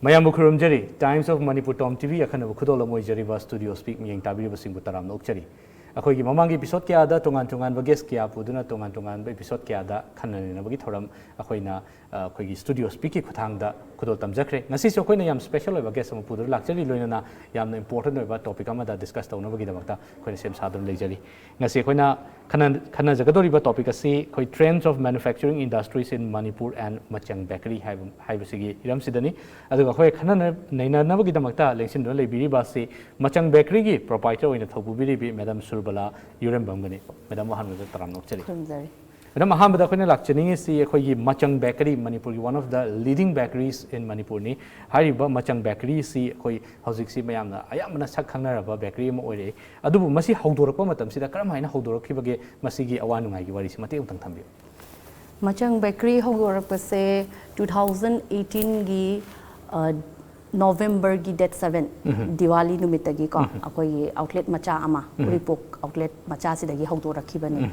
Mayam Bukurum Times of Manipur TOMTV akan Kudola Mojari studio speak me and Tabi Singutaram Nokchari. Akogi Mamang episode Kiada, Tongan Bages Kia Puduna, Tongan episode Kiada, Kanan Nabagitoram, Akoina, Kogi studio speaking Kutanga, Kudotam Zakre. Nasis Okina Yam special of a guest of Pudu Luxury Luna, Yam important about topic that discussed on Navagidamata, Queen Sam Southern Leisure. Nasikona Kana Zagatoriba topic see trends of manufacturing industries in Manipur and Machang Bakery Hibasigi Iram Sidani. As a Kana Naina Navagidamata, Lexin Libiri Basi, Machang Bakery, proprietor in a Tobubiri, Madam SURBALA, YUREMBAM, Madam Mohammed Taram. Madam Mohammed Lakchani is the Machang Bakery, Manipur, one of the leading bakeries in Manipur. Hariba Machang Bakery, see Koi Housing Mayamna, I am a Sakana bakery Moe. Adu Masi Hodorapamatam, see the Karamina Hodorokibage, Masigi Awanai, what is Mateo Tantambi. Machang Bakery Hodorapase 2018 gi November gi date 7 Diwali numitagi ko akoi outlet macha ama Uripok outlet macha sidagi Hodorakibani.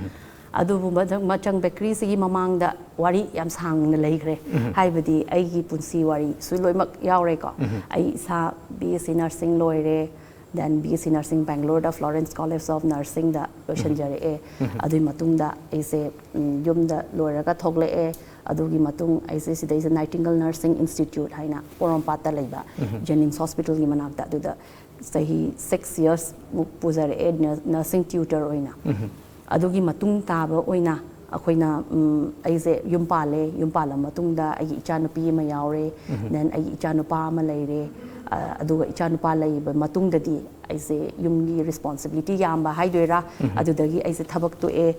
Adu Machang Bakery sigi mamangda wari yam sang na leigre haibadi aigi punsi wari suiloimak yaure ko ai sa BSc nursing loire then BSc nursing Bangalore da Florence College of Nursing da loshanjare e adu matungda aise yumda loiraga thogle e adugi matung aise sida is Nightingale Nursing Institute haina Porompata leiba Jennings Hospital gi manakta adu da sahi 6 years puzare e nursing tutor oina adugi matung taba oina akoina aise yumpala matungda ai ichanupi ma yaure then ai ichanupa ma leire aduga ichanupa leiba matungdadi aise yumgi responsibility yamba haidoira adudagi aise thabak to e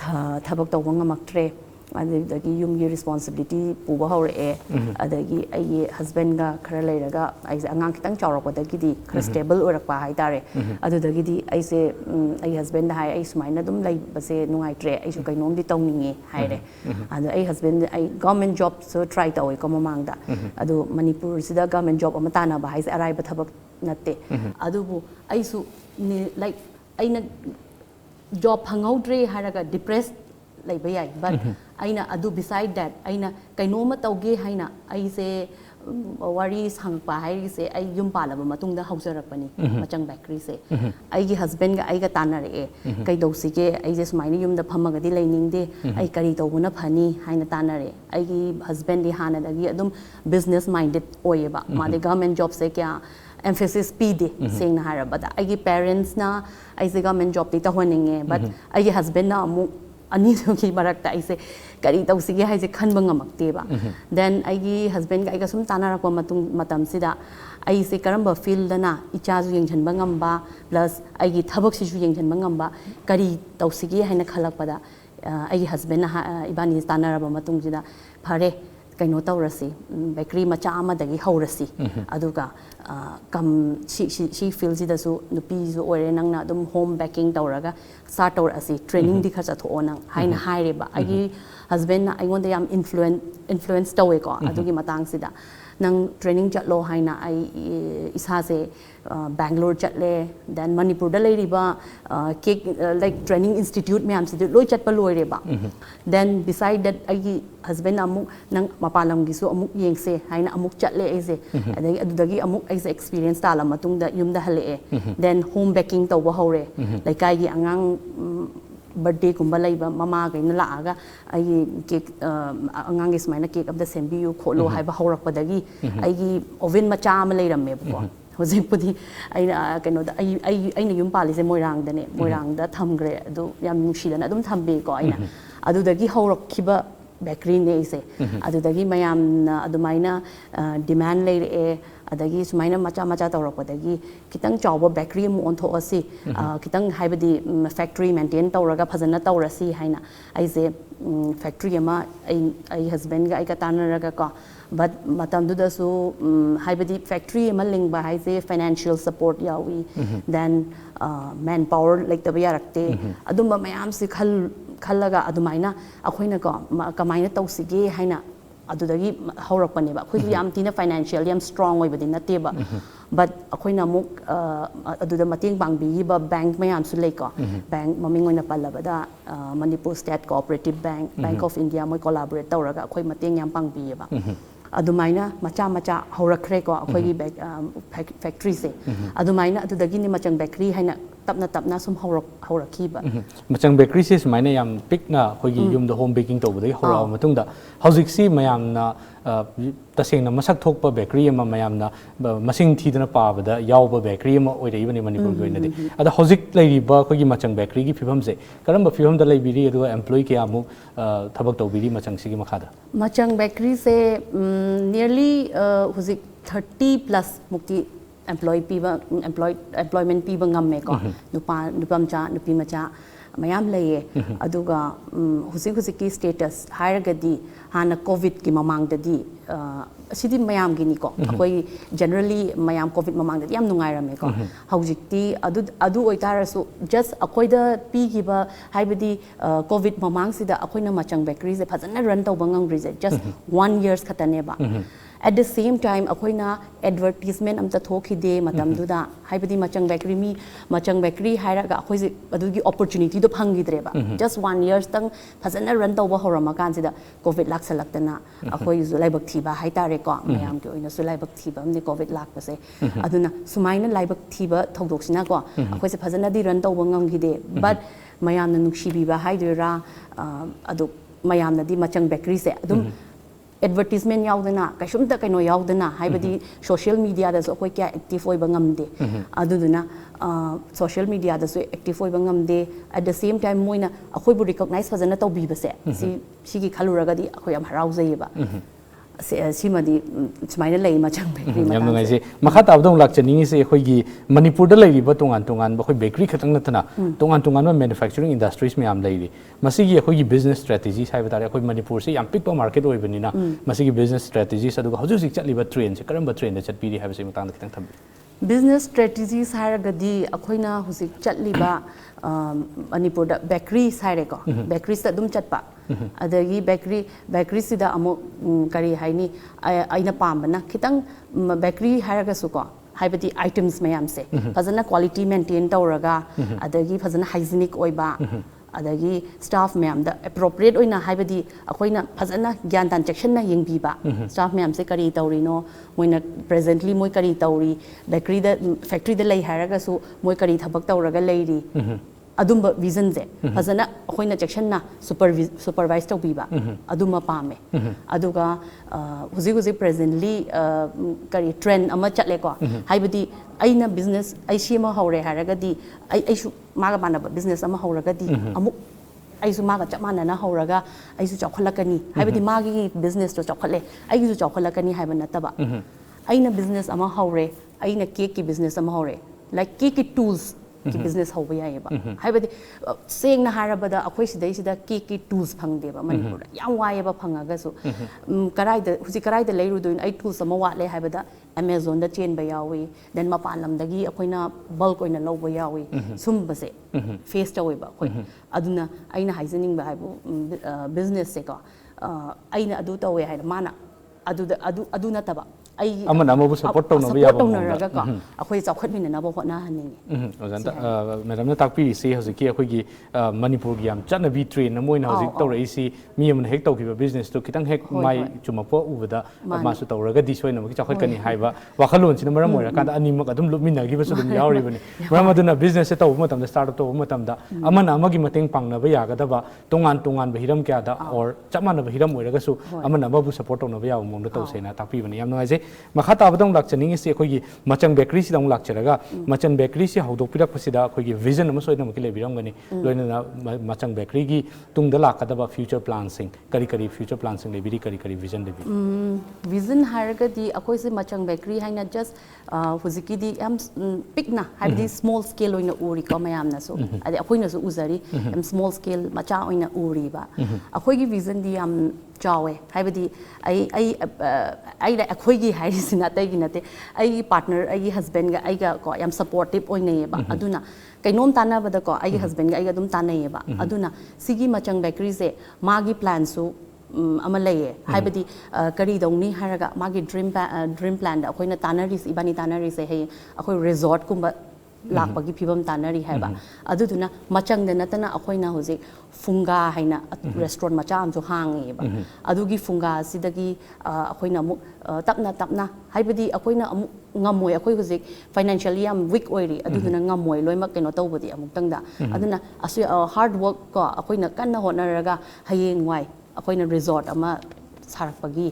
thabak to ngamaktre adagi yumgi responsibility puba hore e adagi ai husband ga khara leiraga aise angang kitang chawrakwadagi di khara stable orakpa haitare adudagi di aise ai husband hai ai sumaina dum lai base nungaitre ai su kainom di tongninge haire adu ai husband ai government job so try tawai ko mamangda adu Manipur sida government job amatana ba haise araiba thabak natte adubu ai su like aina job hangaudre haraga depressed like bayai but aina adu beside that aina kainoma tauge haina aise worries hangpa haise ai yum palaba matungda hausarakpani Machang Bakery se aigi husband ga aiga tanare e kai dosige aise sumaini yumda phamagadi lainingde ai kari tawuna phani haina tanare aigi husband di hana dagi adum business minded oyeba made government job se kya emphasis pide sing na harabada aigi parents na aise government job ti tahoninge but aigi husband na amu ani ki barakta aise kari tausige haise khanba ngamakte ba then aigi husband ga aiga sum tanarakwa matam sida aise karamba field na ichaju yengchanba ngamba plus aigi thabak sisu yengchanba ngamba kari tausige haina khalakpada aigi husband na ibani tanaraba matung sida phare kaino taurasi bakery macha ama dagi haurasi aduga kam she feels it as nupi zo ore nangna dum home baking tauraga start asi training di khacha tho nang haina haire ba agi husband na aigonda yam influence tawe ko adugi matang sida nang training chatlo haina ai isa se Bangalore chatle then Manipur da leiriba cake like training institute me am sidut loi chatpa loire ba then beside that ai husband amuk nang mapalam gisu amuk yengse haina amuk chatle aise adagi adudagi amuk aise experience tala matungda yumda hale then home baking tawba hore like ai gi angang birthday kumba laiba mama gaina laaga ai cake angang is maina cake of the sembiu kholo haiba haurakpadagi ai gi oven macha ama leiramme ko hojipudi aina kaino da aina yum palise moirang dane moirang da thamgre adu yam nusidana adum thambe ko aina adudagi haurakhiba bakery ne ise adudagi mayam na adumaina demand leire e adagi sumaina macha tawrakpadagi kitang chawba bakery mu on thoasi kitang haibadi factory maintain tawraga phajana tawrasi haina aise factory ama ai husband ga ai ka tanaraga ko but matamdu da su haibadi factory ama lingba haise financial support yawi then manpower like the yarakte adumba mayam si khallaga adumaina akhoina ko kamaina tawsige haina adudagi haurakpane ba khoi yam tina financial yam strong oi badi natte ba but akhoina muk aduda mateng bangbi ba bank mayam su lei ko bank maming oina palabada Manipur State Cooperative Bank of India moi collaborate tawraga khoi mateng yam pangbi ba ꯑꯗꯨꯃꯥꯏꯅ ꯃꯆꯥ ꯃꯆꯥ ꯍꯧꯔꯛꯈ꯭ꯔꯦꯀꯣ ꯑꯩꯈꯣꯏꯒꯤ ꯐꯦꯛꯇ꯭ꯔꯤꯁꯦ ꯑꯗꯨꯃꯥꯏꯅ ꯑꯗꯨꯗꯒꯤꯅꯤ ꯃꯆꯪ bakery ꯍꯥꯏꯅ ꯇꯞꯅ ꯇꯞꯅ ꯁꯨꯝ ꯍꯧꯔꯛꯈꯤꯕ ꯃꯆꯪ ꯕꯦꯀꯔꯤꯁꯦ ꯁꯨꯃꯥꯏꯅ ꯌꯥꯝ ꯄꯤꯛꯅ ꯑꯩꯈꯣꯏꯒꯤ ꯌꯨꯝꯗ ꯍꯣꯝ ꯕꯦꯀꯤꯡ ꯇꯧꯕꯗꯒꯤ ꯍꯧꯔꯛꯑꯕ ꯃꯇꯨꯡꯗ ꯍꯧꯖꯤꯛꯁꯤ ꯃꯌꯥꯝꯅ ꯇꯁꯦꯡꯅ ꯃꯁꯛ ꯊꯣꯛꯄ ꯕꯦꯀꯔꯤ ꯑꯃ ꯃꯌꯥꯝꯅ ꯃꯁꯤꯡ ꯊꯤꯗꯅ ꯄꯥꯕꯗ ꯌꯥꯎꯕ ꯕꯦꯀꯔꯤ ꯑꯃ ꯑꯣꯏꯔꯛꯏꯕꯅꯤ ꯃꯅꯤꯄꯨꯔꯒꯤ ꯑꯣꯏꯅꯗꯤ ꯑꯗꯣ ꯍꯧꯖꯤꯛ ꯂꯩꯔꯤꯕ ꯑꯩꯈꯣꯏꯒꯤ ꯃꯆꯪ ꯕꯦꯀꯔꯤꯒꯤ ꯐꯤꯕꯝꯁꯦ ꯀꯔꯝꯕ ꯐꯤꯕꯝꯗ ꯂꯩꯕꯤꯔꯤ ꯑꯗꯨꯒ ꯑꯦꯝꯄ꯭ꯂꯣꯌꯤ ꯀꯌꯥꯃꯨꯛ ꯊꯕꯛ ꯇꯧꯕꯤꯔꯤ ꯃꯆꯪꯁꯤꯒꯤ ꯃꯈꯥꯗ ꯃꯆꯪ ꯕꯦꯀꯔꯤꯁꯦ ꯅꯤꯌꯔꯂꯤ ꯍꯧꯖꯤꯛ 30+ ꯃꯨꯛꯇꯤ employment piba ngamme ko nupa mcha nupi macha mayam leye aduga husik ki status hairagadi hana covid ki mamang dadi asidi mayam gini ko akoi generally mayam covid mamang dadi yam nungai rame ko hojikti adu oitarasu just akoi da pi giba haibadi covid mamang sida akoi na machang bakery se phajana run tawba ngangri se just 1 years khatane ba at the same time akoina advertisement amta thokhide matam duda haibadi machang bakery hairaga akoi adugi opportunity do phangidreba just 1 years tang phajana run tawba horama kansida covid laksalaktana akoi zu laibak thiba haitare ko mayam ki oina su laibak thiba amni covid lakpase aduna sumaina laibak thiba thogdoksina ko akoi se phajana di run tawba ngamgide but mayamna nuksibiba haidira adu mayamna di machang bakery se adum advertisement yaudana kaishumta kaino yaudana haibadi social media da so koi kya active oiba ngamde aduduna social media da so active oiba ngamde at the same time moina akhoi bu recognize fazana tawbibase sigi khaluraga di akhoi am harauzayeba simadi sumaina lei machang bakery yam ngai se makha tabdong lakchani se khoi gi manipur da leiriba tongan khoi bakery khatang natana tongan manufacturing industries me am leiri masigi khoi gi business strategies haiba tare khoi manipur se yam pikpa market oibanina masigi business strategies adu hojik chatliba trend se karamba trend da chatpiri haiba se matang da kitang tham business strategies haragadi akoina husik chatliba manipur da bakery sare ko bakery sa dum chatpa adagi bakery sida amo kari haini aina pambana kitang bakery haraga su ko haibati items mayam se fazana quality maintain tawraga adagi fazana hygienic oiba adagi staff mayam da appropriate oina haibadi akoina fazana gyan tan section na yengbiba staff mayam se kari tawrino moina presently moi kari tawri bakery da factory da lei haraga su moi kari thabak tawraga leiri adumba vision je fazana akoina section na supervise tawbiba aduma pame aduga huzi presently kari trend ama chatle ko haibadi aina business ai shima hore haragadi ai su maga manaba business ama horagadi amuk ai su maga chamana na horaga ai su chokhalakani haibadi magi business to chokhale ai su chokhalakani haibana taba aina business ama hore aina cake ki business ama hore like cake tools ki business hoba yaiba haibadi seng na harabada akoi sidai sida ki tools phangdeba manipur yam waiba phangaga su karai da leiru doin ai tools ama watle haibada amazon da chain ba yawi then mapan lamdagi akoina bulk oina lawba yawi sumbase face tawiba koi aduna aina haizening ba haibu business se ko aina adu tawe haina mana adu na taba ai amana amabu support tawna ba yaba raga ko akhoi chawkhat mina na ba hotna haningi ojanta madam na takpi se hojiki akhoi gi manipur gi yam chana bi train moina hojik tawrai si mi amna hek tawkiba business to kitang hek mai chumapo ubada ma su tawraga di soina ma chawkhat kani haiba wakhalon sina maram oira kada animak adum lupmina gi ba su dum yauri bani maram aduna business se tawbu matam da start up tawbu matam da amana amagi mateng pangna ba yagada ba tongan ba hiram kya da or chamana ba hiram oiraga su amana babu support tawna ba yaw mong da tawsena takpi bani yam ngai se makha tabadong lakchani se khoi gi machang bakery si dong lakcharaga machang bakery si haudok pirak pasida khoi gi vision ama soina makile biram gani loina machang bakery gi tungda lakadaba future plans sing kari future plans sing lebiri kari vision lebi vision haraga di akoi se machang bakery haina just huziki di am pikna haibdi small scale oina uri ko mayam na so ade akoi na so uzari am small scale macha oina uri ba akoi gi vision di am chawe haibdi ai la akoi gi hairi sina tai gi nate ai partner ai husband ga ai ga ko yam supportive oina ba aduna kainom tana bada ko ai husband ga ai ga dum tana ba aduna sigi machang bakery se magi plan su ama laye haibadi kari dongni haraga magi dream plan da akoina tanaris ibani tanaris he akoi resort kumba lakpagi phibam tanari haiba aduduna machang da natana akoina hoje funga haina restaurant macha amju hangi ba adugi funga sidagi akoina mu tapna haibadi akoina amu ngamoi akoi hoje financially am weak oiri aduduna ngamoi loimak keno tawbadi amuk tangda aduna asu hard work ko akoina kanna honaraga hayeng wai akoina resort ama sarakpagi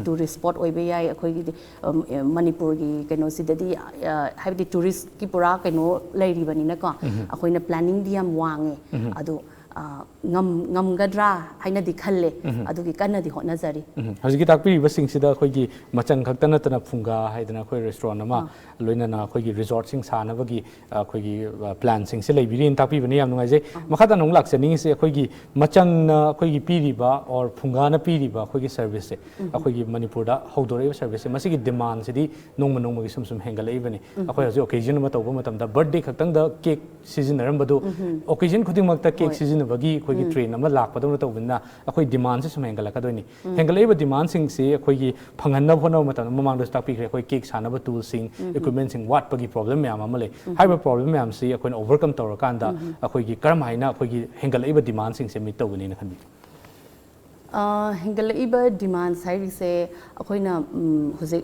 tourist spot oibe yai akoi Manipur gi keno sidadi haibadi tourist ki pura keno lairi bani na ko akoina planning di am wange adu ngam gadra haina di khalle adu ki kanna di honazari hajiki takpi basing sida khoi gi machang khaktana tana funga haidana khoi restaurant ama loina na khoi gi resort sing sana bagi khoi gi plan sing se leibirin takpi bani yam nungai je makhata nong laksani se khoi gi machang na khoi gi piri ba or funga na piri ba khoi gi service se khoi gi Manipur da hodore service se masi gi demand sidi nong gi sum hengalai bani khoi haji occasion ma tawba matam da birthday khaktang da cake season naram badu occasion khuding makta cake season bagi khoi gi train ama lakpa da tawbina khoi demand se sum hengala ka doini hengalai ba demand sing se khoi gi phangan na phona matam mamang da takpi khoi cake sana ba tool sing equipment sing wat pagi problem me amale haiba problem me am se khoi overcome tawrakanda khoi gi karam haina khoi gi hengalai ba demand sing se mi tawbani na khanbi hingalaiba demand sairi se akoina hoje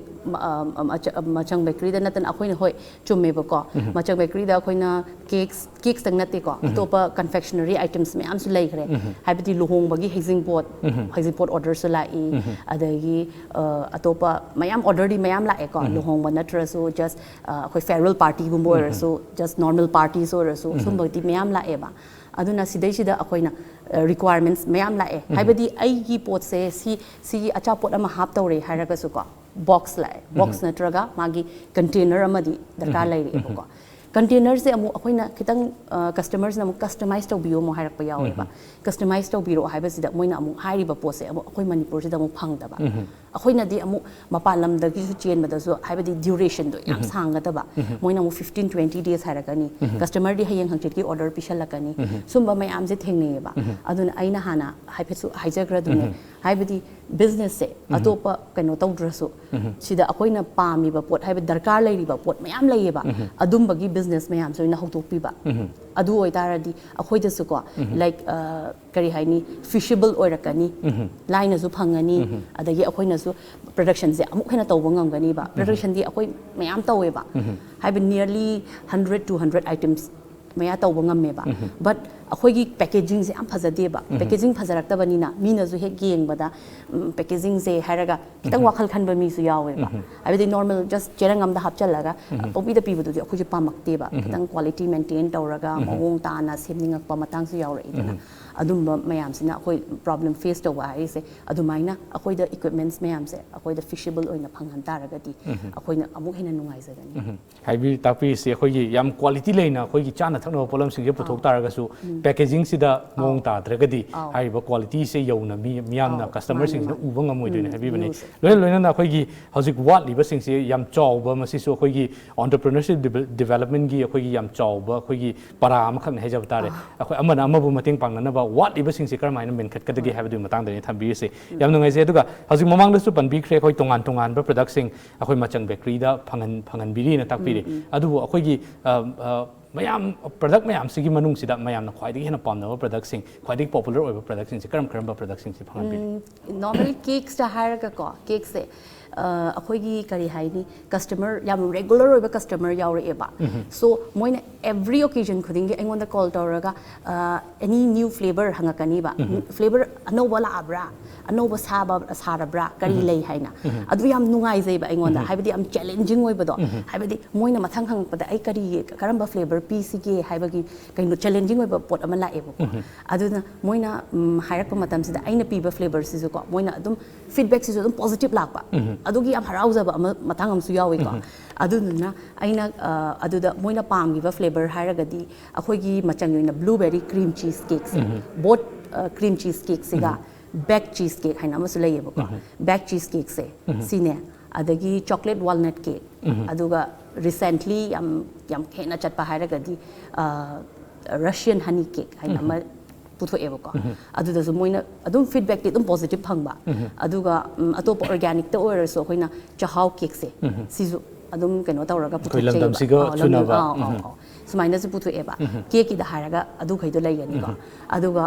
machang bakery da natan akoina hoi chumme ba ko machang bakery da akoina cakes tang nate ko topa confectionery items me am su lai khre haibati luhong bagi hazing pot order su lai adagi atopa mayam order di mayam la ko luhong ba natra so just akoi farewell party gumbo so just normal parties or so sumbati mayam la ba aduna sidaisida akoina requirements mayam la haibadi ai gi pot se si acha pot ama hap tawre hairaga su ko box la box natraga magi container amadi darkar lai re ko container se amu akoina kitang customers na customize to bio mo hairak pa yawe ba customize to biro haibasida moina amu hairi ba pose amu akoi Manipur sida amu phangda ba akoina di amu mapalam da gi su chain ba da so haibadi duration do yam sanga da ba moina amu 15-20 days hairakani customer di hayeng hangchit ki order pishalakani sumba mai am je thengne ba aduna aina hana haipetsu haijagra dune haibadi business se atopa kaino tawdrasu sida akoina pami ba pot haibadi darkar lairi ba pot mayam lai ba adum bagi business mayam so ina hoktopi ba adu oitaradi akoida su ko like kari haini fishable oirakani line su phangani adagi akoina su production se amuk hena tawba ngamgani ba production di akoi mayam tawe ba haibadi nearly 100-200 items maya tawba ngamme ba but akoigi packaging se am phajade ba packaging phajarakta banina mina ju he geng bada packaging se haraga kitang wakhal khan ba mi su yawe ba abedi normal just cherangam da hapchalaga pobi da pibu du akoji pamakte ba kitang quality maintain tawraga mawong ta na semningak pa matang su yawra idana adumba mayam sina akoi problem face to wa ise adumaina akoi da equipments mayam se akoi da fishable oina phanghan taragati akoina amuk hena nungai jagani haibi tapi se akoi yam quality leina akoi gi chana thakno problem sing je puthok taraga su packaging sida mong ta dragadi haiba quality se yauna miyam na customer sing na ubang amoi doina haibi bani loina na akoi gi hojik wat liba sing se yam chawba masi su akoi gi entrepreneurship development gi akoi gi yam chawba akoi gi para am khan hejab tare akoi amana amabu mating pangna ba what liba sing se karmai na men khat kadagi haiba du matang dani thambi se yam nungai je duga hojik mamang da su panbi khre akoi tongan ba product sing akoi machang bakery da phangan biri na takpiri adu akoi gi mayam product mayam sigi manung sida mayam na khwaidi hena pamna product sing khwaidi popular oiba product sing se karam ba product sing se phangan bi normally cakes ta haraga ko cake se akoigi kari haini customer yam regular oiba customer yaure eba so moina every occasion khudingi aingon da call tawraga any new flavor hangakani ba flavor anoba la abra anoba sarabra kari lei haina adu yam nungai jai ba aingon da haibadi am challenging oiba do haibadi moina mathang hangakpada ai kari karamba flavor PCK haibagi kaino challenging oiba pot ama la ebo aduna moina hairakpa matam sida aina piba flavor sisu ko moina adum feedback sisu adum positive lakpa adugi am harauzaba ama mathang am su yawi ko aduna aina aduda moina pamgiba flavor hairagadi akoigi machang yoina blueberry cream cheese cakes both cream cheese cake siga baked cheese cake haina amasu layeba ko baked cheese cake se sine adagi chocolate walnut cake aduga recently yam khena chatpa hairagadi Russian honey cake haina ama puthoeba ko aduda su moina adum feedback ti adum positive phangba aduga atopa organic ta oiraso hoina chahau cake se sisu adum keno tawraga Koi lamdam siga chunaba sumaina su putu eba cake ki da haraga adu khaido laigani ko aduga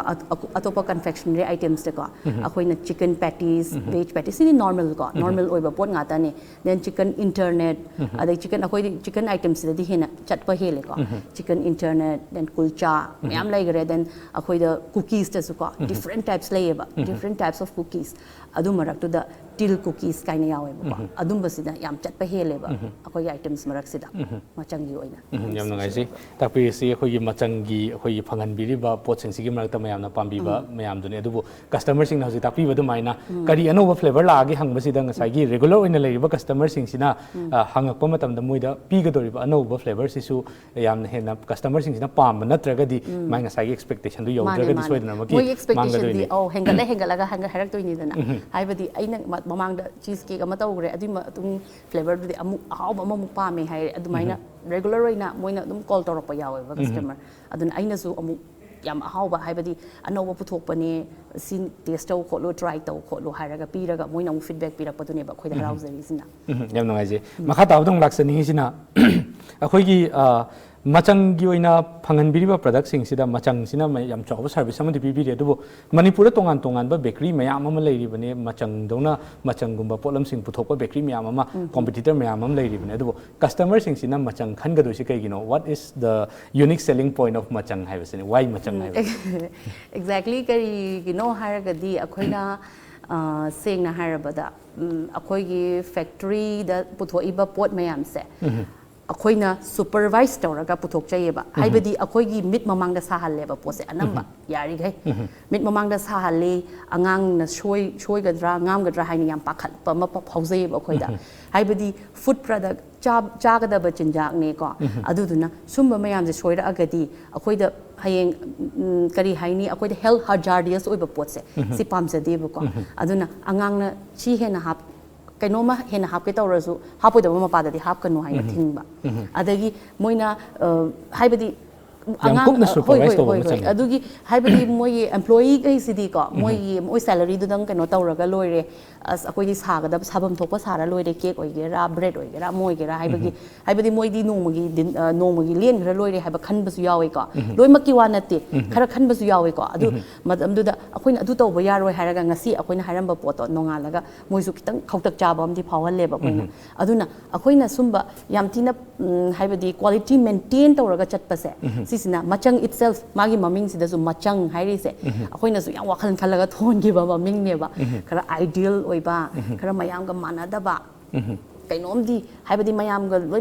atopa confectionery items te ko akoina chicken patties veg patties ni normal ko normal oiba pot ngata ne then chicken internet adai chicken akoi chicken items de hena chatpa hele ko chicken internet then kulcha mayam laigare then akoi da cookies te su ko different types laiba different types of cookies adu marak to da till cookies kaina yawe ko adum basida yam chatpa hele ba akoi items marak sida machang gi oina yam nangai si takpi si akoi gi machang gi akoi gi phangan biri ba pot sing sigi marak ta mayam na pambi ba mayam dune adubu customer sing na ji takpi ba du maina kari anova flavor la agi hang basida ngasai gi regular oina lei ba customer sing sina hangak pa matam da moida pi ga dori ba anova flavor si su yam na hena customer sing sina pam natraga di mai ngasai gi expectation du yodraga di soidana ma gi moi expectation di oh hengala ga hanga harak to ni dana haibadi aina mamang da cheese cake ama tawgre adu tum flavor du amu how amu pame hai adu maina regular oina moina dum call torok pa yawe ba customer adun aina su amu yam how ba haibadi anoba puthok pane sin taste taw kholo try taw kholo haraga piraga moina mu feedback pirak padune ba khoida rauzari sina yam nangai je makha tawdong laksani sina akhoi gi machang gi oina phangan biriba product sing sida machang sina yam chawba service amadi bibiri adubo manipur tongan tongan ba bakery mayam ama leiri bane machang dona machang gumba polam sing puthokpa bakery mayam ama competitor mayam am leiri bane adubo customer sing sina machang khan ga do si kai gino what is the unique selling point of machang haibasini why machang haibasini exactly kari gino haragadi akoina sengna harabada akoigi factory da puthoiba pot mayam se akoina supervise tawraga puthok chayeba haibadi akoigi mit mamangda sahalle ba pose anamba yari gai mit mamangda sahalle angang na shoi gadra ngam gadra haini yam pakhat pa ma phauzei ba khoida haibadi food product chagada ba chinjak ne ko aduduna sumba mayam je soira agadi akoida hayeng kari haini akoida health hazardous oiba potse si pamjade ba ko aduna angang na chi hena hap kainoma hena hap ke tawrasu hapoida ba mapada di hap kanu haina thingba adagi moina haibadi angang adugi haibadi moi employee kai sidi ko moi salary du dang kano tawraga loire as akoi saga da sabam thokpa sara loire cake oigera bread oigera moi gera haibadi moi di nongmagi len gra loire haiba khanbasu yawe ko loimaki wa nate khara khanbasu yawe ko adu madam du da akoina adu tawba yaroi haraga ngasi akoina haramba poto nongalaga moisu kitang khautak chaba amdi phawhalle ba koina aduna akoina sumba yamtina haibadi quality maintain tawraga chatpase sisina machang itself magi maming sida su machang hairi se akoina su yang wakhal khalaga thon gi ba maming ne ba khara ideal oiba khara mayam ga manada ba kainomdi haibadi mayam ga loi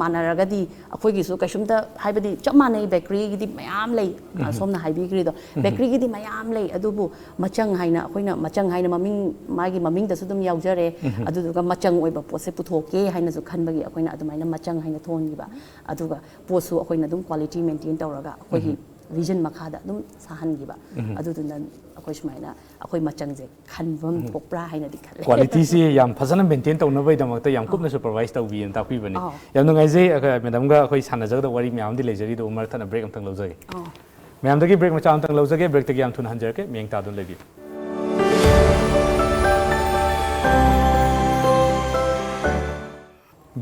manaraga di akoi gi su kaishumta haibadi chap manai bakery gi di mayam lei somna haibi gri do bakery gi di mayam lei adubu machang haina akoina machang haina maming magi maming da su dum yaujare aduga machang oiba pose puthoke haina su khanbagi akoina adumaina machang haina thon gi ba aduga posu akoina dum quality maintain tawraga akoi vision makhada dum sahan gi ba aduduna akoi sumaina akoi machang je khanbam thokpra haina di khale quality si yam phasana maintain tawna bai damakta yam kupna supervise tawi an takpi bani yam ngai je madam ga akoi sana jagda wari myam di lejari do umar thana break amtang lojage myam dagi break macha amtang lojage break tagi yam thun hanjarke meng ta don lebi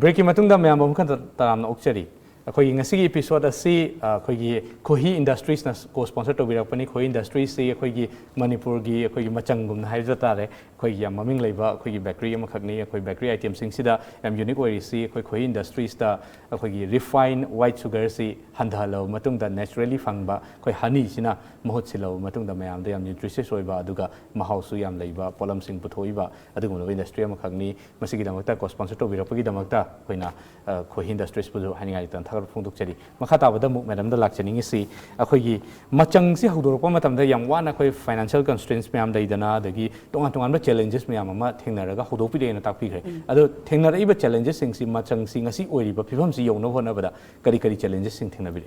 break ki matungda myam bam khan taramna okchari अखोई ngasi episode asi अखोई खोही industries na co sponsor to birakpani खोही industries se अखोई manipur gi अखोई machangum na haija tare अखोई ya maming leiba अखोई bakery ama khakni अखोई bakery item sing sida am unique oi si अखोई खोही industries ta अखोई refined white sugar si handhalo matung da naturally fangba अखोई honey sina mohot silo matung da mayam da yam nutritious oiba aduga mahau su yam leiba polam sing puthoiba adugum industry ama khakni masigi damakta co sponsor to birakpagi damakta khoina खोही industries pu haningai tan thar phungduk chari makha tabada mu madam da lakchani ngi si akhoi machang si hodorpa matam da yam wana khoi financial constraints myam dai dana dagi tongan ba challenges myam ama thengnaraga hodokpi de na takpi khre ado thengnara iba challenges sing si machang si ngasi oiri ba phibam si yongno hona bada kari challenges sing thengna bi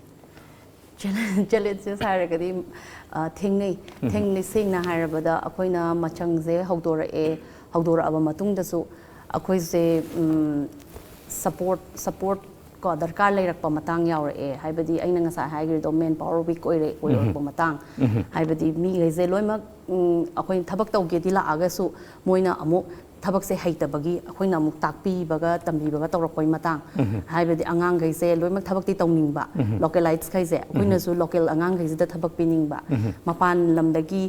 challenges haragadi thengnei sing na harabada akoina machang je hodora aba matung da su akoi se support ko darkar leirakpa matang yaure haibadi aina ngasa haigri do main power week oire matang haibadi mi gaize loimak akoi thabak tawge dila agasu moina amu ꯊꯕꯛꯁꯦ ꯍꯩꯇꯕꯒꯤ ꯑꯩꯈꯣꯏꯅ ꯑꯃꯨꯛ ꯇꯥꯛꯄꯤꯕꯒ ꯇꯝꯕꯤꯕꯒ ꯇꯧꯔꯛꯄꯩ ꯃꯇꯥꯡ ꯍꯥꯏꯕꯗꯤ ꯑꯉꯥꯡꯈꯩꯁꯦ ꯂꯣꯏꯅꯃꯛ ꯊꯕꯛꯇꯤ ꯇꯧꯅꯤꯡꯕ ꯂꯣꯀꯦꯂꯥꯏꯠꯁ ꯈꯩꯁꯦ ꯑꯩꯈꯣꯏꯅꯁꯨ ꯂꯣꯀꯦꯜ ꯑꯉꯥꯡꯈꯩꯁꯤꯗ ꯊꯕꯛ ꯄꯤꯅꯤꯡꯕ ꯃꯄꯥꯟ ꯂꯝꯗꯒꯤ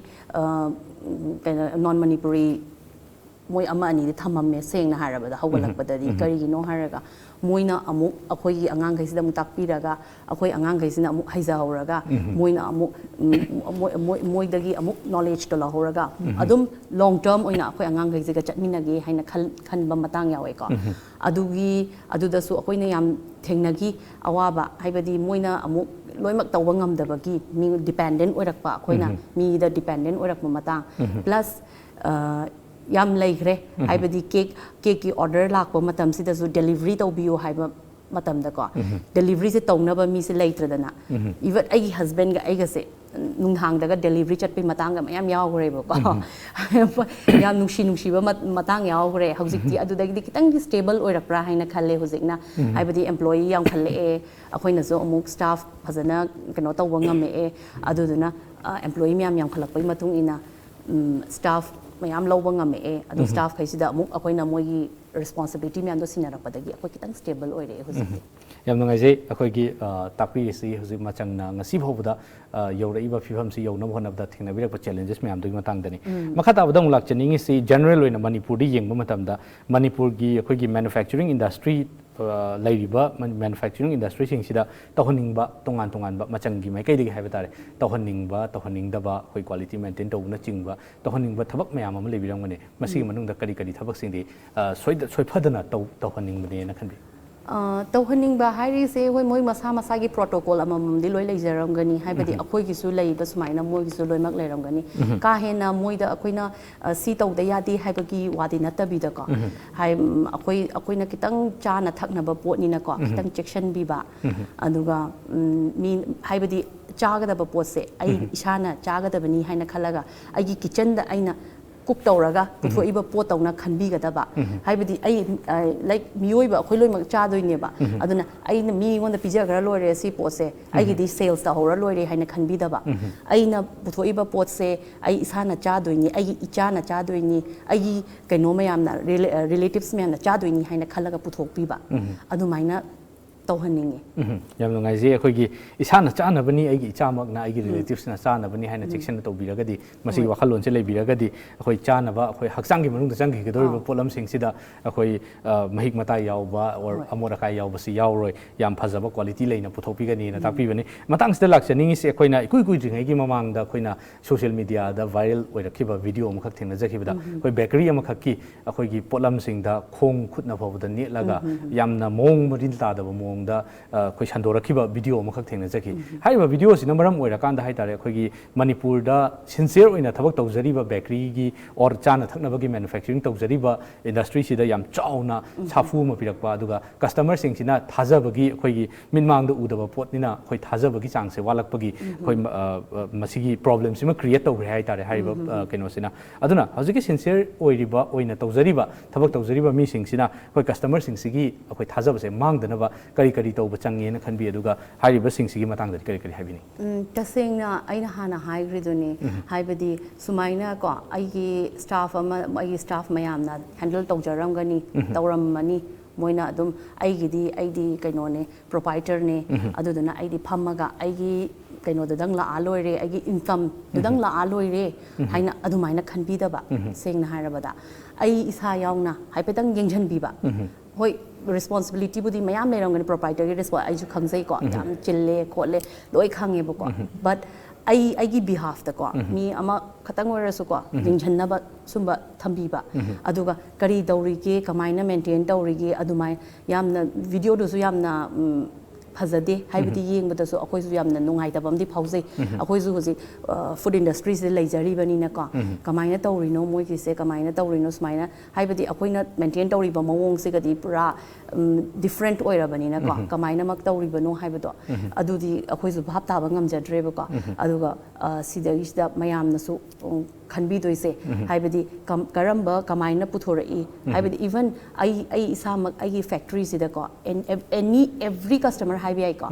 ꯀꯩꯅꯣ ꯅꯣꯟ ꯃꯅꯤꯄꯨꯔꯤ ꯃꯣꯏ ꯑꯃ ꯑꯅꯤꯗꯤ ꯊꯝꯃꯝꯃꯦ ꯁꯦꯡꯅ ꯍꯥꯏꯔꯕꯗ ꯍꯧꯒꯠꯂꯛꯄꯗꯗꯤ ꯀꯔꯤꯒꯤꯅꯣ ꯍꯥꯏꯔꯒ ꯃꯣꯏꯅ ꯑꯃꯨꯛ ꯑꯩꯈꯣꯏꯒꯤ ꯑꯉꯥꯡꯈꯩꯁꯤꯗ ꯑꯃꯨꯛ ꯇꯥꯛꯄꯤꯔꯒ ꯑꯩꯈꯣꯏ ꯑꯉꯥꯡꯈꯩꯁꯤꯅ ꯑꯃꯨꯛ ꯍꯩꯖꯍꯧꯔꯒ ꯃꯣꯏꯅ ꯑꯃꯨꯛ ꯃꯣꯏꯗꯒꯤ ꯑꯃꯨꯛ ꯅꯣꯂꯦꯖꯇꯣ ꯂꯧꯍꯧꯔꯒ ꯑꯗꯨꯝ ꯂꯣꯡ ꯇꯔꯝ ꯑꯣꯏꯅ ꯑꯩꯈꯣꯏ ꯑꯉꯥꯡꯈꯩꯁꯤꯒ ꯆꯠꯃꯤꯟꯅꯒꯦ ꯍꯥꯏꯅ ꯈꯟꯕ ꯃꯇꯥꯡ ꯌꯥꯎꯋꯦꯀꯣ ꯑꯗꯨꯗꯁꯨ ꯑꯩꯈꯣꯏꯅ ꯌꯥꯝ ꯊꯦꯡꯅꯈꯤ ꯑꯋꯥꯕ ꯍꯥꯏꯕꯗꯤ ꯃꯣꯏꯅ ꯑꯃꯨꯛ ꯂꯣꯏꯅꯃꯛ ꯇꯧꯕ ꯉꯝꯗꯕꯒꯤ ꯃꯤ ꯗꯤꯄꯦꯟꯗꯦꯟ ꯑꯣꯏꯔꯛꯄ ꯑꯩꯈꯣꯏꯅ ꯃꯤꯗ ꯗꯤꯄꯦꯟꯗꯦꯟ ꯑꯣꯏꯔꯛꯄ ꯃꯇꯥꯡ ꯄ꯭ꯂꯁ ꯌꯥꯝ ꯂꯩꯈ꯭ꯔꯦ ꯍꯥꯏꯕꯗꯤ ꯀꯦꯛꯀꯤ ꯑꯣꯔꯗꯔ ꯂꯥꯛꯄ ꯃꯇꯝꯁꯤꯗꯁꯨ ꯗꯦꯂꯤꯚꯔꯤ ꯇꯧꯕꯤꯌꯨ ꯍꯥꯏꯕ ꯃꯇꯝꯗꯀꯣ ꯗꯦꯂꯤꯚꯔꯤꯁꯦ ꯇꯧꯅꯕ ꯃꯤꯁꯦ ꯂꯩꯇ꯭ꯔꯗꯅ ꯏꯚꯟ ꯑꯩꯒꯤ ꯍꯁꯕꯦꯟꯒ ꯑꯩꯒꯁꯦ ꯅꯨꯡꯗꯥꯡꯗꯒ ꯗꯦꯂꯤꯚꯔꯤ ꯆꯠꯄꯒꯤ ꯃꯇꯥꯡꯒ ꯃꯌꯥꯝ ꯌꯥꯎꯈ꯭ꯔꯦꯕꯀꯣ ꯌꯥꯝ ꯅꯨꯡꯁꯤꯕ ꯃꯇꯥꯡ ꯌꯥꯎꯈ꯭ꯔꯦ ꯍꯧꯖꯤꯛꯇꯤ ꯑꯗꯨꯗꯒꯤꯗꯤ ꯈꯤꯇꯪꯗꯤ ꯁ꯭ꯇꯦꯕꯜ ꯑꯣꯏꯔꯛꯄ꯭ꯔꯥ ꯍꯥꯏꯅ ꯈꯜꯂꯦ ꯍꯧꯖꯤꯛꯅ ꯍꯥꯏꯕꯗꯤ ꯑꯦꯝꯄ꯭ꯂꯣꯌꯤ ꯌꯥꯝꯈꯠꯂꯛꯑꯦ ꯑꯩꯈꯣꯏꯅꯁꯨ ꯑꯃꯨꯛ ꯁ꯭ꯇꯥꯐ ꯐꯖꯅ ꯀꯩꯅꯣ ꯇꯧꯕ ꯉꯝꯃꯛꯑꯦ ꯑꯗꯨꯗꯨꯅ ꯑꯦꯝꯄ꯭ꯂꯣꯌꯤ ꯃꯌꯥꯝ ꯌꯥꯝꯈꯠꯂꯛꯄꯒꯤ ꯃꯇꯨꯡ ꯏꯟꯅ ꯁ꯭ꯇꯥꯐ ꯃꯌꯥꯝ ꯂꯧꯕ ꯉꯝꯃꯛꯑꯦ ꯑꯗꯨ ꯁ꯭ꯇꯥꯐ ꯈꯩꯁꯤꯗ ꯑꯃꯨꯛ ꯑꯩꯈꯣꯏꯅ ꯃꯣꯏꯒꯤ ꯔꯦꯁꯄꯣꯟꯁꯤꯕꯤꯂꯤꯇꯤ ꯃꯌꯥꯝꯗꯣ ꯁꯤꯟꯅꯔꯛꯄꯗꯒꯤ ꯑꯩꯈꯣꯏ ꯈꯤꯇꯪ ꯁ꯭ꯇꯦꯕꯜ ꯑꯣꯏꯔꯛꯑꯦ ꯍꯧꯖꯤꯛꯇꯤ ꯌꯥꯝ ꯅꯨꯡꯉꯥꯏꯖꯩ ꯑꯩꯈꯣꯏꯒꯤ ꯇꯥꯛꯄꯤꯔꯤꯁꯤ ꯍꯧꯖꯤꯛ ꯃꯆꯪꯅ ꯉꯁꯤ ꯐꯥꯎꯕꯗ ꯌꯧꯔꯛꯏꯕ ꯐꯤꯕꯝꯁꯤ ꯌꯧꯅꯕ ꯍꯣꯠꯅꯕꯗ ꯊꯦꯡꯅꯕꯤꯔꯛꯄ ꯆꯦꯂꯦꯟꯖꯦꯁ ꯃꯌꯥꯝꯗꯨꯒꯤ ꯃꯇꯥꯡꯗꯅꯤ ꯃꯈꯥ ꯇꯥꯕꯗ ꯑꯃꯨꯛ ꯂꯥꯛꯆꯅꯤꯡꯉꯤꯁꯤ ꯖꯦꯅꯔꯦꯜ ꯑꯣꯏꯅ ꯃꯅꯤꯄꯨꯔꯗ ꯌꯦꯡꯕ ꯃꯇꯝꯗ ꯃꯅꯤꯄꯨꯔꯒꯤ ꯑꯩꯈꯣꯏꯒꯤ ꯃꯦꯅꯨꯐꯦꯛꯆꯔꯤꯡ ꯏꯟꯗꯁꯇ꯭ꯔꯤ ꯂꯩꯔꯤꯕ ꯃꯦꯅꯨꯐꯦꯛꯆꯔꯤꯡ ꯏꯟꯗꯁꯇ꯭ꯔꯤꯁꯤꯡꯁꯤꯗ ꯇꯧꯍꯟꯅꯤꯡꯕ ꯇꯣꯉꯥꯟꯕ ꯃꯆꯪꯒꯤ ꯃꯥꯏꯀꯩꯗꯒꯤ ꯍꯥꯏꯕ ꯇꯥꯔꯦ ꯇꯧꯍꯟꯅꯤꯡꯕ ꯇꯧꯍꯟꯅꯤꯡꯗꯕ ꯑꯩꯈꯣꯏ ꯀ꯭ꯋꯥꯂꯤꯇꯤ ꯃꯦꯟꯇꯦꯟ ꯇꯧꯕꯅꯆꯤꯡꯕ ꯇꯧꯍꯟꯅꯤꯡꯕ ꯊꯕꯛ ꯃꯌꯥꯝ ꯑꯃ ꯂꯩꯕꯤꯔꯝꯒꯅꯤ ꯃꯁꯤꯒꯤ ꯃꯅꯨꯡꯗ ꯀꯔꯤ ꯊꯕꯛꯁꯤꯡꯗꯤ ꯁꯣꯏꯐꯗꯅ ꯇꯧꯍꯟꯅꯤꯡꯕꯅꯦꯅ ꯈꯟꯕꯤ ꯇꯧꯍꯟꯅꯤꯡꯕ ꯍꯥꯏꯔꯤꯁꯦ ꯍꯣꯏ ꯃꯣꯏ ꯃꯁꯥ ꯃꯁꯥꯒꯤ ꯄ꯭ꯔꯣꯇꯣꯀꯣꯜ ꯑꯃꯃꯝꯗꯤ ꯂꯣꯏ ꯂꯩꯖꯔꯝꯒꯅꯤ ꯍꯥꯏꯕꯗꯤ ꯑꯩꯈꯣꯏꯒꯤꯁꯨ ꯂꯩꯕ ꯁꯨꯃꯥꯏꯅ ꯃꯣꯏꯒꯤꯁꯨ ꯂꯣꯏꯅꯃꯛ ꯂꯩꯔꯝꯒꯅꯤ ꯀꯥ ꯍꯦꯟꯅ ꯃꯣꯏꯗ ꯑꯩꯈꯣꯏꯅ ꯁꯤ ꯇꯧꯗ ꯌꯥꯗꯦ ꯍꯥꯏꯕꯒꯤ ꯋꯥꯗꯤ ꯅꯠꯇꯕꯤꯗꯀꯣ ꯑꯩꯈꯣꯏꯅ खितंग चाना थकनब पोटनीनाको खितंग चेक्सनबीबा अदुगा मी हाइबदी चागदब पोटसे आई इसाना चागदबनी हाइना खलगा आइगी किचन दा आइना कुक तौरगा पुथोइबा पोट तौना खनबीगदबा हाइबदी आई लाइक मियोइबा अखोइ लोइमक चादोइनेबा अदुना आइना मिगोंदा पिजगरा लोरे सी पोटसे आइगिदी सेल्स ता होरा लोरे हाइना खनबीदबा आइना पुथोइबा पोटसे आई इसाना चादोइनी आइगी इचाना चादोइनी आइगी कैनो मयामना रिलेटिव्स मयामना चादोइनी हाइना खलगा पुथोकपीबा अदुमाइना तौहनिंगे याम नुंगाइजे अखोइगी इसाना चानबनी आइगी इचामकना आइगी रिलेटिव्सना चानबनी हाइना चेक्सन तौबिरगदी मसिगी वाखलोनसे लेबिरगदी अखोइ चानबा अखोइ हक्चांगी मनुंगदा चंगिगदोरिबा पोलम सिंगसिदा अखोइ महिक मता यावबा और अमोरकाय यावबसी यावरोय याम फजबा क्वालिटी लेना पुथोपिगनीना ताकपिबनी मतांगसिदा लाक्चनिंगिसे अखोइना इकुइ कुइद्रिङैगी ममांगदा अखोइना सोशल मीडिया दा वायरल ओइरखिबा वीडियो अमखक थेंनजखिबदा अखोइ बेकरी अमखककी अखोइगी पोलम सिंगदा खोंग खुदना फबदा नेटलागा यामना मोंग मरिन तादबा कोई संदोरखिबा वीडियो अमखक थेंनजखि हाइबा वीडियो सिना मरम ओइराकांदा हाइतारे अखोइगी मणिपुरदा सिंसियर ओइना थबक तौजरिबा बेकरी गी और चाना थकनबगी मैन्युफैक्चरिंग तौजरिबा इंडस्ट्री सिदा याम चाउना साफु म पिरकपा अदुगा कस्टमर सिंगसिना थाजबगी अखोइगी मिनमांगदा उदबा पोटनिना अखोइ थाजबगी चांगसे वालकपगी अखोइ मसिगी प्रॉब्लम सिमा क्रिएट तौग्रे हाइतारे हाइबा केनोसिना अदुना हजिकि सिंसियर ओइरिबा ओइना तौजरिबा थबक तौजरिबा मी सिंगसिना अखोइ कस्टमर सिंगसिगी अखोइ थाजबसे मांगदनबा करी तौब चंगेना खनबी अदुगा हाइरिबा सिंगसिगी मतंगदि करी हाइबिनी तसेंगना आइना हाना हाइग्रिदुनी हाइबदी सुमाइना को आइगी स्टाफ मयामना हैंडल तौजरमगनी तौरममनी मोइना अदुम आइदी कैनोने प्रोप्राइटर ने अदुदना आइदी फम्मगा आइगी कैनोदंग ला आलोइरे आइगी इनकम दुदंग ला आलोइरे हाइना अदुमाइना खनबीदबा सेंगना हाइरबदा आई इसा यावना हाइपेतंग येंजनबीबा होय responsibility budi mayam lerangani proprietor response ai ju khangjai ko yam chille khole loi khange bo ko but ai gi behalf da ko mi ama khatang orasu ko jingjanna ba sumba thambi ba aduga kari dauri ge kamaina maintain dauri ge adumai yamna video do su yamna फजदे हाइबदी येंगबदसु अखोइसु यामना नुंगाइतबमदि फाउजै अखोइसु होजि food industry से लैजरिबनिना को कमाइना तौरिनो मोइगिसे कमाइना तौरिनो स्माइना हाइबदी अखोइना मेंटेन तौरिबा मवोंग से गदि पुरा डिफरेंट ओइरबनिना को कमाइना मक तौरिबनो हाइबदो अदुदि अखोइसु भाब ताबा ngamjadreba ko aduga sidagista mayamnasu खनबीदोइसे हाइबदी करम्बा कमाइना पुथोरई हाइबदी इवन आई इसामक आई फैक्ट्री सिदा को एनी एवरी कस्टमर हाइबी आई को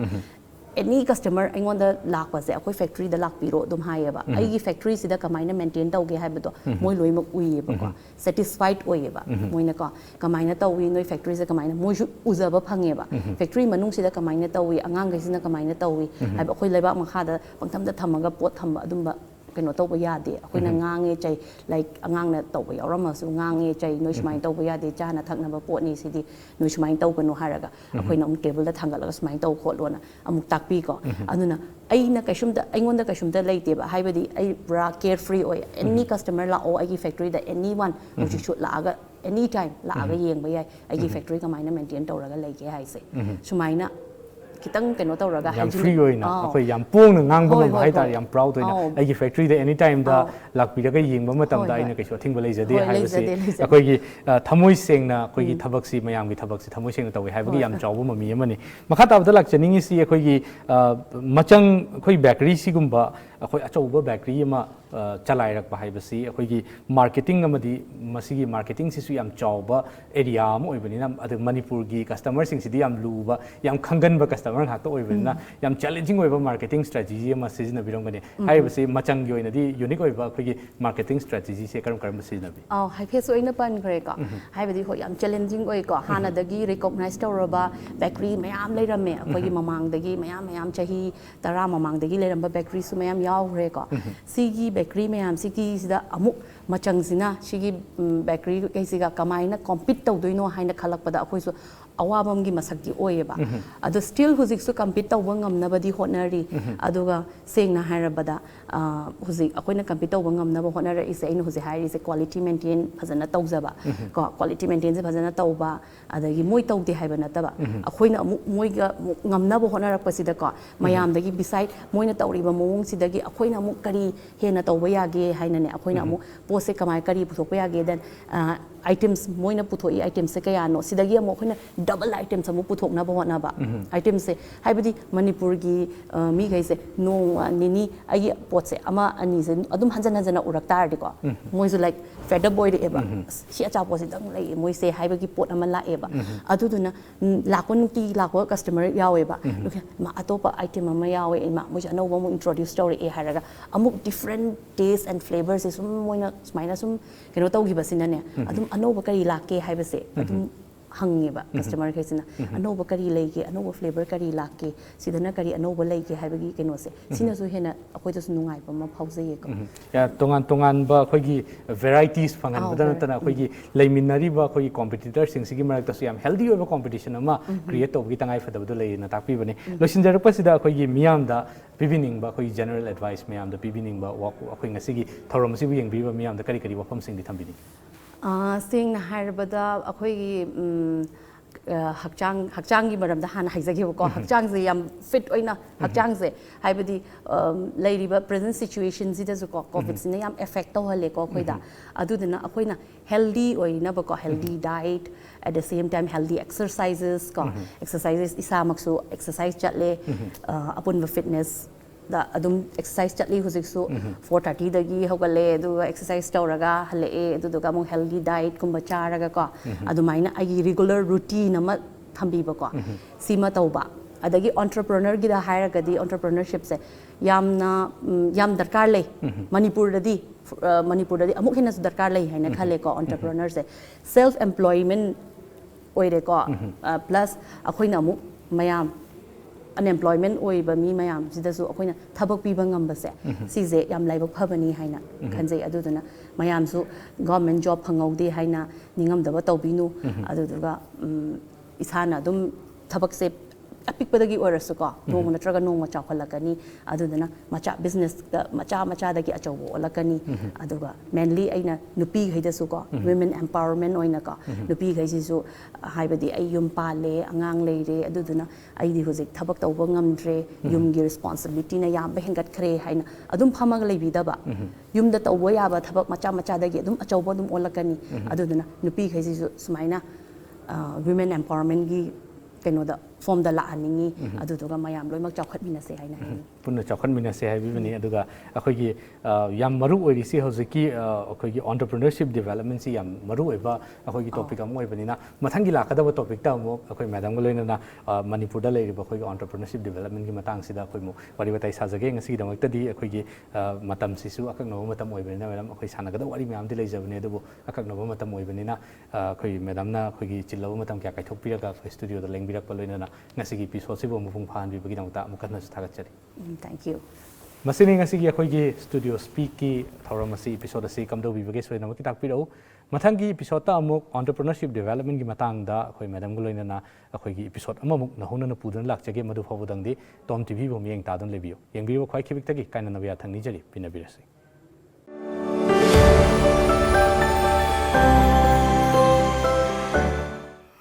any customer ꯑꯩꯉꯣꯟꯗ ꯂꯥꯛꯄꯁꯦ ꯑꯩꯈꯣꯏ ꯐꯦꯛꯇ꯭ꯔꯤꯗ ꯂꯥꯛꯄꯤꯔꯣ ꯑꯗꯨꯝ ꯍꯥꯏꯌꯦꯕ ꯑꯩꯒꯤ ꯐꯦꯛꯇ꯭ꯔꯤꯁꯤꯗ ꯀꯃꯥꯏꯅ ꯃꯦꯟꯇꯦꯟ ꯇꯧꯒꯦ ꯍꯥꯏꯕꯗꯣ ꯃꯣꯏ ꯂꯣꯏꯅꯃꯛ ꯎꯏꯌꯦꯕꯀꯣ ꯁꯦꯇꯤꯁꯐꯥꯏꯠ ꯑꯣꯏꯌꯦꯕ ꯃꯣꯏꯅꯀꯣ ꯀꯃꯥꯏꯅ ꯇꯧꯏ ꯅꯣꯏ ꯐꯦꯛꯇ꯭ꯔꯤꯁꯦ ꯀꯃꯥꯏꯅ ꯃꯣꯏꯁꯨ ꯎꯖꯕ ꯐꯪꯉꯦꯕ ꯐꯦꯛꯇ꯭ꯔꯤ ꯃꯅꯨꯡꯁꯤꯗ ꯀꯃꯥꯏꯅ ꯇꯧꯏ ꯑꯉꯥꯡꯈꯩꯁꯤꯅ ꯀꯃꯥꯏꯅ ꯇꯧꯏ ꯍꯥꯏꯕ ꯑꯩꯈꯣꯏ ꯂꯩꯕꯥꯛ ꯃꯈꯥꯗ ꯄꯪꯊꯝꯗ ꯊꯝꯃꯒ ꯄꯣꯠ ꯊꯝꯕ ꯑꯗꯨꯝꯕ keno tauba yade akoina ngange chai like angang na tauba yauramasu ngange chai noi sumai tauba yade chana thaknaba potni sidi noi sumai tauganu haraga akoina um table da thangalaga sumai tau kholona amuk takpi ko aduna aina kaishumda aingonda kaishumda leiteba haibadi ai bra carefree oi any customer la o ai factory da anyone which should la aga anytime la aga yengba yai ai factory kamaina maintain tauraga leike haise sumaina kitang keno tauraga yam free oina akoi yam pong ngang ba ma haita yam proud oina ai gi factory da anytime da lakpi da yengba matam da aina kaisho thingba leijade haibase akoi gi thamoi sengna akoi gi thabak si mayam gi thabak si thamoi sengna tawi haibagi yam chawbu mami amani makha tabda lakchaningi si akoi gi machang akoi bakery si gumba akoi achauba bakery ma chalai rak ba haibasi akoi gi marketing amadi masigi marketing si su yam chawba area ma oibani na adu manipur gi customer sing si di yam luba yam khangan ba customer ngakta oibani na yam challenging oiba marketing strategy ma sijina birongani haibasi machang gi oina di unique oiba akoi gi marketing strategy se karam karam sijina bi haiphesu oina pan khre ka haibadi ho yam challenging oi ko hana dagi recognize tawraba bakery mayam leirame akoi gi mamang dagi mayam chahi tara mamang dagi leiramba bakery su mayam yaure ko sigi bakery mayam sigi sida amuk machang sina sigi bakery kaisiga kamaina compete tawdoino haina khalakpada akoi su awabam gi masakti oyeba adu still huzik su compete tawba ngamnabadi honari aduga sengna harabada huzik akoina compete tawba ngamnaba honara ise aina huzik hairi se quality maintain phajana tawjaba ko quality maintain se phajana tawba adagi moi tawde haiba nataba akoina amu moiga ngamnaba honara pasida ko mayam dagi beside moina tawriba mowong sidagi akoina amu kari hena tawba yage haina ne akoina amu pose kamai kari puthokpa yage then items moina puthoi items se kaya no sidagi amu akoina double items amu puthokna ba hona ba items se haibadi manipur gi mi gai se no nini agi pot se ama ani se adum hanjana jana urak tar di ko moi su like fed up boy de eba si acha pot se dang lai moi se haibagi pot ama la eba adu duna lakon ti lakwa customer yawe ba ma atopa item ama yawe ma moi ano ba mo introduce story e haraga amuk different tastes and flavors is moina smaina sum keno tawgi basina ne adum ano ba kari lakke haibase adum hangeba customer kaisina anoba kari leige anoba flavor kari lakke sidana kari anoba leige haibagi keno se sina su hena akoi da su nungai ba ma phaujaye ko ya tongan ba khoi gi varieties phangan badana tana khoi gi leiminari ba khoi competitor sing sigi marak ta su yam healthy over competition ama create to gi tangai fadab do lei na takpi bane losinjar pa sida khoi gi miyam da pibining ba khoi general advice miyam da pibining ba khoi ngasi gi thorom si bu yeng bi ba miyam da kari kari wafam sing di thambini sing harabada akhoi hakchang gi maram da han haizagi ko hakchang se yam fit oina hakchang se haibadi leiriba present situation zida ko covid ne yam effect to hale ko khoida adudina akoina healthy oina ba ko healthy diet at the same time healthy exercises ko exercises isa maksu exercise chatle upon fitness da adum exercise chatli hujik su 4:30 dagi hogale du exercise tawraga hale du ga mo healthy diet kumba charaga ko adumaina agi regular routine ama thambi ba ko sima tawba adagi entrepreneur gi da hairaga di entrepreneurship se yam darkar lei manipur dadi amuk hina darkar lei haina khale ko entrepreneur se self employment oire ko plus akoina amuk mayam unemployment oiba mi mayam sidasu akoina thabak piba ngambase sije yam laibak phabani haina khanjai aduduna mayam su government job phangaude haina ningam daba tawbinu aduduga isana dum thabak se apikpadagi orasu ko nong natraga nong macha khalakani aduduna macha business macha dagi achawo olakani aduga mainly aina nupi haidasu ko women empowerment oina ko nupi gaisisu haibadi ay yum pale angang leire aduduna aidi hojik thabak tawba ngamdre yumgi responsibility na yam behengat khre haina adum phamaga leibidaba yumda tawbo yaba thabak macha dagi adum achawbo adum olakani aduduna nupi gaisisu sumaina women empowerment gi kenoda ꯐꯣꯔꯝꯗ ꯂꯥꯛꯍꯟꯅꯤꯡꯉꯤ ꯑꯗꯨꯗꯨꯒ ꯃꯌꯥꯝ ꯂꯣꯏꯅꯃꯛ ꯆꯥꯎꯈꯠꯃꯤꯟꯅꯁꯦ ꯍꯥꯏꯅ ꯍꯥꯏꯅꯤꯡꯉꯤ ꯄꯨꯟꯅ ꯆꯥꯎꯈꯠꯃꯤꯟꯅꯁꯦ ꯍꯥꯏꯕꯤꯕꯅꯤ ꯑꯗꯨꯒ ꯑꯩꯈꯣꯏꯒꯤ ꯌꯥꯝ ꯃꯔꯨ ꯑꯣꯏꯔꯤꯁꯤ ꯍꯧꯖꯤꯛꯀꯤ ꯑꯩꯈꯣꯏꯒꯤ ꯑꯣꯟꯇꯔꯄ꯭ꯔꯤꯅꯔꯁꯤꯞ ꯗꯤꯕꯦꯂꯞꯃꯦꯟꯁꯤ ꯌꯥꯝ ꯃꯔꯨ ꯑꯣꯏꯕ ꯑꯩꯈꯣꯏꯒꯤ ꯇꯣꯄꯤꯛ ꯑꯃ ꯑꯣꯏꯕꯅꯤꯅ ꯃꯊꯪꯒꯤ ꯂꯥꯛꯀꯗꯕ ꯇꯣꯄꯤꯛꯇ ꯑꯃꯨꯛ ꯑꯩꯈꯣꯏ ꯃꯦꯗꯥꯝꯒ ꯂꯣꯏꯅꯅ ꯃꯅꯤꯄꯨꯔꯗ ꯂꯩꯔꯤꯕ ꯑꯩꯈꯣꯏꯒꯤ ꯑꯣꯟꯇꯔꯄ꯭ꯔꯤꯅꯔꯁꯤꯞ ꯗꯤꯕꯦꯂꯞꯃꯦꯟꯒꯤ ꯃꯇꯥꯡꯁꯤꯗ ꯑꯩꯈꯣꯏ ꯑꯃꯨꯛ ꯋꯥꯔꯤ ꯋꯥꯇꯥꯏ ꯁꯥꯖꯒꯦ ꯉꯁꯤꯒꯤꯗꯃꯛꯇꯗꯤ ꯑꯩꯈꯣꯏꯒꯤ ꯃꯇꯝꯁꯤꯁꯨ ꯑꯀꯛꯅꯕ ꯃꯇꯝ ꯑꯣꯏꯕꯅꯤꯅ ꯃꯦꯗꯥꯝ ꯑꯩꯈꯣꯏ ꯁꯥꯟꯅꯒꯗꯕ ꯋꯥꯔꯤ ꯃꯌꯥꯝꯗꯤ ꯂꯩꯖꯕꯅꯤ ꯑꯗꯨꯕꯨ ꯑꯀꯛꯅꯕ ꯃꯇꯝ ꯑꯣꯏꯕꯅꯤꯅ ꯑꯩꯈꯣꯏ ꯃꯦꯗꯥꯝꯅ ꯑꯩꯈꯣꯏꯒꯤ ꯆꯤꯜꯂꯕ ꯃꯇꯝ ꯀꯌꯥ ꯀꯥꯏꯊꯣꯛꯄꯤꯔꯒ ꯑꯩꯈꯣꯏ ꯁ꯭ꯇꯨꯗꯤꯑꯣꯗ ꯂꯦꯡꯕꯤꯔꯛꯄ ꯂꯣꯏꯅꯅ ꯉꯁꯤꯒꯤ ꯏꯄꯤꯁꯣꯗꯁꯤꯕꯨ ꯃꯄꯨꯡ ꯐꯥꯍꯟꯕꯤꯕꯒꯤꯗꯃꯛꯇ ꯑꯃꯨꯛ ꯍꯟꯅꯁꯨ ꯊꯥꯒꯠꯆꯔꯤ ꯊꯦꯡꯛ ꯌꯨ ꯃꯁꯤꯅꯤ ꯉꯁꯤꯒꯤ ꯑꯩꯈꯣꯏꯒꯤ ꯁ꯭ꯇꯨꯗꯤꯑꯣ ꯁ꯭ꯄꯤꯛꯀꯤ ꯊꯧꯔꯝ ꯑꯁꯤ ꯏꯄꯤꯁꯣꯗ ꯑꯁꯤ ꯀꯝꯗꯧꯕꯤꯕꯒꯦ ꯁꯣꯏꯗꯅꯃꯛꯀꯤ ꯇꯥꯛꯄꯤꯔꯛꯎ ꯃꯊꯪꯒꯤ ꯏꯄꯤꯁꯣꯗꯇ ꯑꯃꯨꯛ ꯑꯣꯟꯇꯔꯄ꯭ꯔꯤꯅꯔꯁꯤꯞ ꯗꯤꯕꯦꯂꯞꯃꯦꯟꯒꯤ ꯃꯇꯥꯡꯗ ꯑꯩꯈꯣꯏ ꯃꯦꯗꯥꯝꯒ ꯂꯣꯏꯅꯅ ꯑꯩꯈꯣꯏꯒꯤ ꯏꯄꯤꯁꯣꯗ ꯑꯃꯃꯨꯛ ꯅꯧꯍꯧꯅꯅ ꯄꯨꯗꯨꯅ ꯂꯥꯛꯆꯒꯦ ꯃꯗꯨ ꯐꯥꯎꯕꯗꯪꯗꯤ ꯇꯣꯝ ꯇꯤꯚꯤꯕꯨ ꯃꯤꯠꯌꯦꯡ ꯇꯥꯗꯨꯅ ꯂꯩꯕꯤꯌꯨ ꯌꯦꯡꯕꯤꯔꯤꯕ ꯈ꯭ꯋꯥꯏ ꯈꯤꯕꯤꯛꯇꯒꯤ ꯀꯥꯏꯅꯅꯕ ꯌꯥꯊꯪ ꯅꯤꯖꯔꯤ ꯄꯤꯅꯕꯤꯔꯁꯤ